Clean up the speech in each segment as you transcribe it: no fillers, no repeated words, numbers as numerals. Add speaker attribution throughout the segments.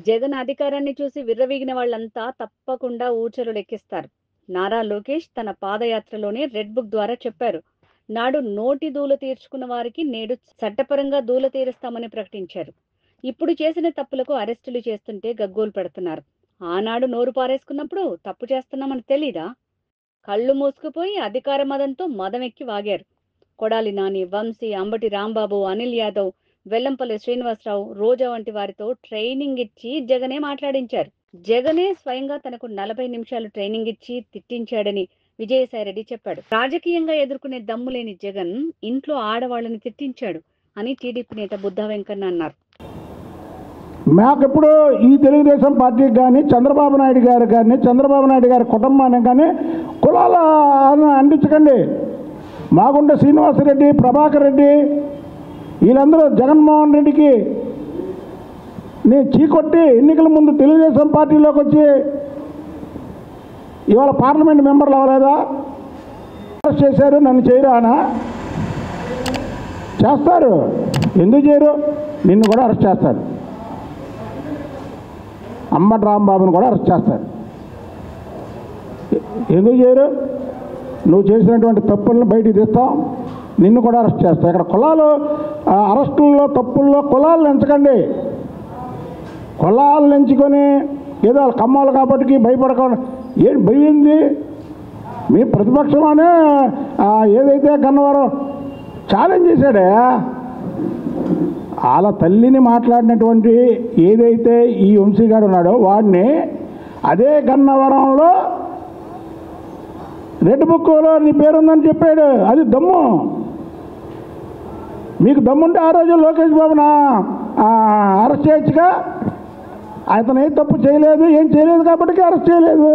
Speaker 1: జగన్ అధికారాన్ని చూసి విర్రవీగిన వాళ్ళంతా తప్పకుండా ఊచలు లెక్కిస్తారు. నారా లోకేష్ తన పాదయాత్రలోనే రెడ్ బుక్ ద్వారా చెప్పారు. నాడు నోటి దూల తీర్చుకున్న వారికి నేడు చట్టపరంగా దూల తీరుస్తామని ప్రకటించారు. ఇప్పుడు చేసిన తప్పులకు అరెస్టులు చేస్తుంటే గగ్గోలు పెడుతున్నారు. ఆనాడు నోరు పారేసుకున్నప్పుడు తప్పు చేస్తున్నామని తెలీదా? కళ్ళు మూసుకుపోయి అధికార మదంతో మదమెక్కి వాగారు. కొడాలి నాని, వంశీ, అంబటి రాంబాబు, అనిల్ యాదవ్, వెల్లంపల్లి శ్రీనివాసరావు, రోజా వంటి వారితో ట్రైనింగ్ ఇచ్చి జగనే మాట్లాడించారు. జగనే స్వయంగా తనకు 40 నిమిషాలు ట్రైనింగ్ ఇచ్చి తిట్టించాడని విజయసాయిరెడ్డి చెప్పాడు. రాజకీయంగా ఎదుర్కొనే దమ్ము లేని జగన్ ఇంట్లో ఆడవాళ్ళని తిట్టించాడు అని టీడీపీ నేత బుద్ధా వెంకన్న అన్నారు.
Speaker 2: మాకెప్పుడు ఈ తెలుగుదేశం పార్టీకి కానీ చంద్రబాబు నాయుడు గారు కానీ చంద్రబాబు నాయుడు గారి కుటుంబానికి కానీ కులాల అందించకండి. మాగుంట శ్రీనివాసరెడ్డి, ప్రభాకర్ రెడ్డి వీళ్ళందరూ జగన్మోహన్ రెడ్డికి నేను చీకొట్టి ఎన్నికల ముందు తెలుగుదేశం పార్టీలోకి వచ్చి ఇవాళ పార్లమెంట్ మెంబర్లు అవ్వలేదా? అరెస్ట్ చేశారు, నన్ను చేయరా అనా? చేస్తారు. ఎందుకు చేయరు? నిన్ను కూడా అరెస్ట్ చేస్తారు. అంబటి రాంబాబుని కూడా అరెస్ట్ చేస్తారు. ఎందుకు చేయరు? నువ్వు చేసినటువంటి తప్పులను బయటికి తీస్తాం, నిన్ను కూడా అరెస్ట్ చేస్తాం. ఇక్కడ కులాలు అరెస్టుల్లో తప్పుల్లో కులాలను ఎంచకండి. కులాలను ఎంచుకొని ఏదో కమ్మాలు కాబట్టి భయపడకుండా ఏం భయమైంది? మీ ప్రతిపక్షంలోనే ఏదైతే గన్నవరం ఛాలెంజ్ చేశాడే వాళ్ళ తల్లిని మాట్లాడినటువంటి ఏదైతే ఈ వంశీగాడు ఉన్నాడో వాడిని అదే గన్నవరంలో రెడ్ బుక్లో నీ పేరుందని చెప్పాడు. అది దమ్ము. మీకు దమ్ముంటే ఆ రోజు లోకేష్ బాబునా అరెస్ట్ చేయొచ్చుగా. అతను ఏ తప్పు చేయలేదు, ఏం చేయలేదు కాబట్టి అరెస్ట్ చేయలేదు.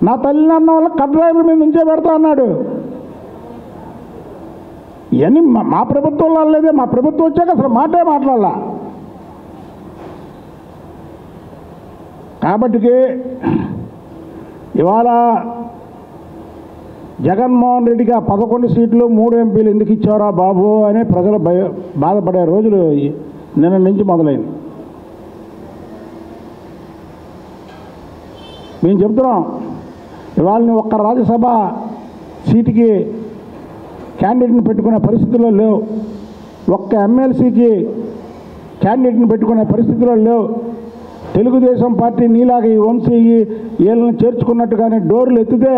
Speaker 2: నా తల్లిని అన్న వాళ్ళ కడ్రాయిల మీద నుంచే పెడతా అన్నాడు. ఇవన్నీ మా ప్రభుత్వంలో లేదే. మా ప్రభుత్వం వచ్చాక అసలు మాటే మాట్లాడాల. కాబట్టి ఇవాళ జగన్మోహన్ రెడ్డికి 11 సీట్లు 3 ఎంపీలు ఎందుకు ఇచ్చారా బాబు అని ప్రజలు బాధపడే రోజులు నిన్న నుంచి మొదలైంది. మేము చెప్తున్నాం, ఇవాళ ఒక్క రాజ్యసభ సీటుకి క్యాండిడేట్ని పెట్టుకునే పరిస్థితుల్లో లేవు. ఒక్క ఎమ్మెల్సీకి క్యాండిడేట్ని పెట్టుకునే పరిస్థితుల్లో లేవు. తెలుగుదేశం పార్టీ నీలాగా ఈ వంశీ వీళ్ళని చేర్చుకున్నట్టుగానే డోర్లు ఎత్తితే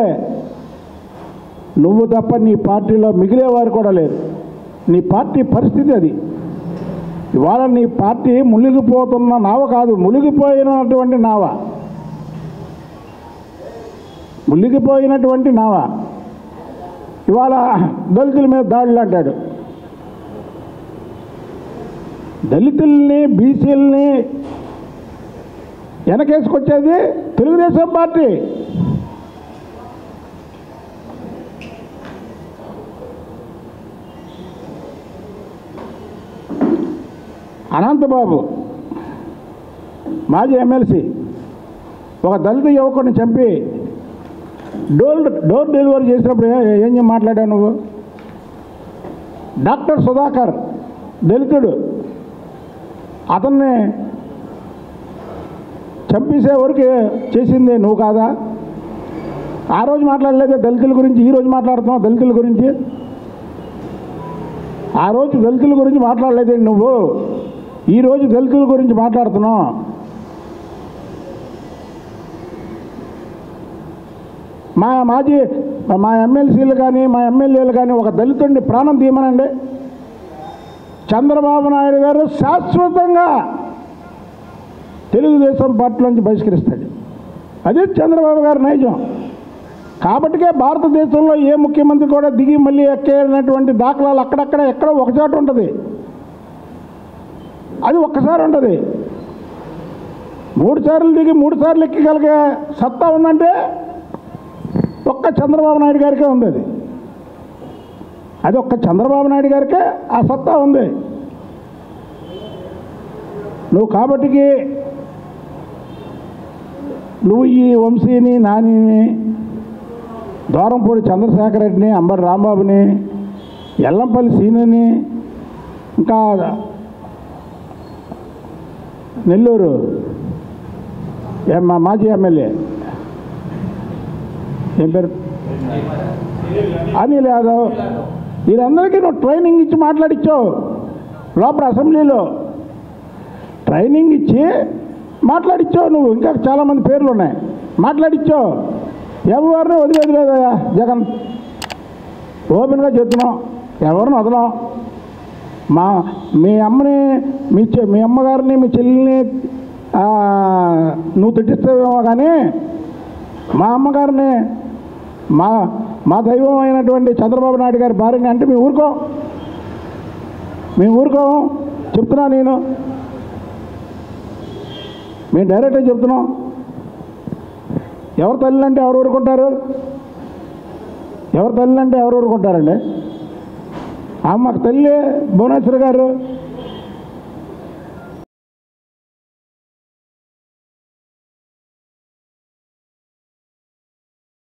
Speaker 2: నువ్వు తప్ప నీ పార్టీలో మిగిలేవారు కూడా లేరు. నీ పార్టీ పరిస్థితి అది. ఇవాళ నీ పార్టీ మునిగిపోతున్న నావ కాదు, మునిగిపోయినటువంటి నావ. మునిగిపోయినటువంటి నావ. ఇవాళ దళితుల మీద దాడులు అంటాడు. దళితుల్ని బీసీలని వెనకేసుకొచ్చేది తెలుగుదేశం పార్టీ. అనంతబాబు మాజీ ఎమ్మెల్సీ ఒక దళిత యువకుడిని చంపి డోర్ డెలివరీ చేసినప్పుడు ఏం మాట్లాడావు నువ్వు? డాక్టర్ సుధాకర్ దళితుడు, అతన్ని చంపేసే వరకు చేసింది నువ్వు కాదా? ఆ రోజు మాట్లాడలేదే దళితుల గురించి, ఈరోజు మాట్లాడుతున్నావు దళితుల గురించి. ఆ రోజు దళితుల గురించి మాట్లాడలేదే నువ్వు, ఈరోజు దళితుల గురించి మాట్లాడుతున్నావు. మా ఎమ్మెల్సీలు కానీ మా ఎమ్మెల్యేలు కానీ ఒక దళితుడిని ప్రాణం తీయమనండి. చంద్రబాబు నాయుడు గారు శాశ్వతంగా తెలుగుదేశం పార్టీలోంచి బహిష్కరిస్తాడు. అదే చంద్రబాబు గారి నైజం. కాబట్టికే భారతదేశంలో ఏ ముఖ్యమంత్రి కూడా దిగి మళ్ళీ ఎక్కేటువంటి దాఖలాలు అక్కడక్కడ ఎక్కడో ఒకచోట ఉంటుంది. అది ఒక్కసారి ఉంటుంది. 3 సార్లు దిగి 3 సార్లు ఎక్కగలిగే సత్తా ఉందంటే ఒక్క చంద్రబాబు నాయుడు గారికే ఉంది. అది ఒక్క చంద్రబాబు నాయుడు గారికే ఆ సత్తా ఉంది. నువ్వు కాబట్టికి నువ్వు ఈ వంశీని, నానిని, దూరంపూడి చంద్రశేఖర్ రెడ్డిని, అంబటి రాంబాబుని, ఎల్లంపల్లి సీనుని, ఇంకా నెల్లూరు మా మాజీ ఎమ్మెల్యే ఏం పేరు, అనిల్ యాదవ్, వీరందరికీ నువ్వు ట్రైనింగ్ ఇచ్చి మాట్లాడిచ్చావు. లోపల అసెంబ్లీలో ట్రైనింగ్ ఇచ్చి మాట్లాడిచ్చావు నువ్వు. ఇంకా చాలామంది పేర్లు ఉన్నాయి, మాట్లాడిచ్చావు. ఎవరిని వదిలేదులేదయ్యా జగన్, ఓపెన్గా చెప్తున్నాం, ఎవరిని వదలం. మీ అమ్మని మీ అమ్మగారిని మీ చెల్లిని నువ్వు తిట్టిస్తావేమో కానీ మా అమ్మగారిని మా దైవం అయినటువంటి చంద్రబాబు నాయుడు గారి భార్యని అంటే మేము ఊరుకోము చెప్తున్నా. మేము డైరెక్ట్గా చెప్తున్నాం. ఎవరి తల్లి అంటే ఎవరు ఊరుకుంటారు? ఎవరి తల్లి అంటే ఎవరు ఊరుకుంటారండి? అమ్మకు తల్లి భువనేశ్వర్ గారు,